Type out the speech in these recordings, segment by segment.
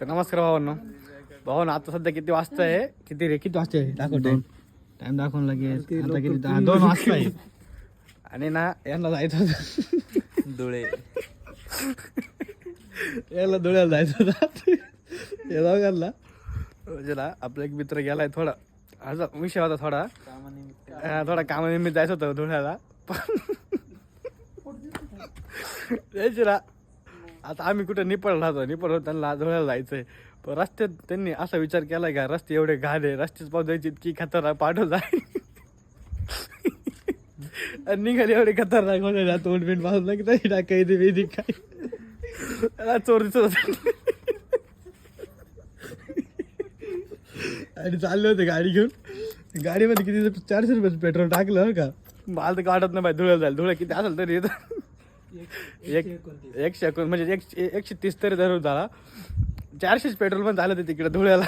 तर नमस्कार भावांनो आता सध्या किती वाजता आहे किती वाजता आहे दाखव टाइम दाखवून लगेच आता किती 2 वाजता आहे आणि ना यांना जायचं होतं धुळे याला धुळ्याला जायचं होतं हे दोघांना म्हणजे ना आपला एक मित्र गेलाय थोडा असा विषय होता थोडा कामानिमित्त जायचं होतं धुळ्याला यायची ना आता आम्ही कुठं निपळ राहतो त्यांना धुळ्याला जायचंय पण रस्त्यात त्यांनी असा विचार केलाय का रस्ते एवढे घाण आहे रस्त्याच पाऊस जायची इतकी खतरनाक पाठव जाय आणि निघाली एवढे खतरनाक होते ना तोंड बिंड पाहून ना की तरी ना काही वेदी काय चोरीच आणि चालले होते गाडी घेऊन गाडीमध्ये किती 400 रुपये पेट्रोल टाकलं का मला तर वाटत नाही बाई धुळ्याला जायला धुळ्या किती असेल तरी येतं 119 म्हणजे 130 तरी धरून झाला 400 पेट्रोल पण झालं ते तिकडे धुळ्याला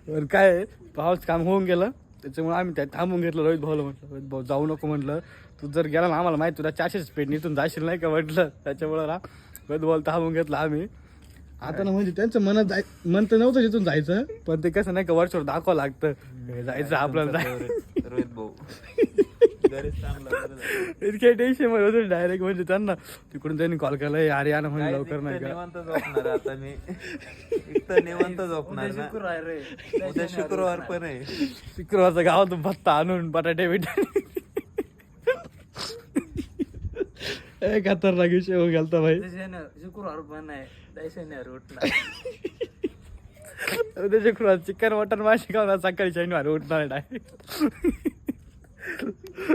बरं काय पाऊस काम होऊन गेलं त्याच्यामुळे आम्ही त्या थांबून घेतलं रोहित भाऊला म्हटलं रोहित भाऊ जाऊ नको म्हटलं तू जर गेला ना आम्हाला माहिती तुला 400 स्पीड इथून जाशील नाही का म्हटलं त्याच्यामुळे ना रोहित भाऊ थांबून घेतलं आम्ही आता ना म्हणजे त्यांचं मन तर नव्हतं तिथून जायचं पण ते कसं नाही का वर्षभर दाखवावं लागतं जायचं आपल्याला रोहित भाऊ इतके टेन्शन मध्ये होते डायरेक्ट म्हणजे त्यांना तिकडून त्यांनी कॉल केला अरे या ना म्हणजे लवकर नाही का निवांत झोपणार आता मी इथं निवांत झोपणार उद्या शुक्रवार पण आहे शुक्रवारचा गावातून भत्ता आणून बटाटे बिटाटे खतरनाक विषय होऊन गेलता भाई शुक्रवार पण आहे उद्या शुक्रवार चिकन मटन माशी खाऊन सकाळी शनिवार उठणार डायरेक्ट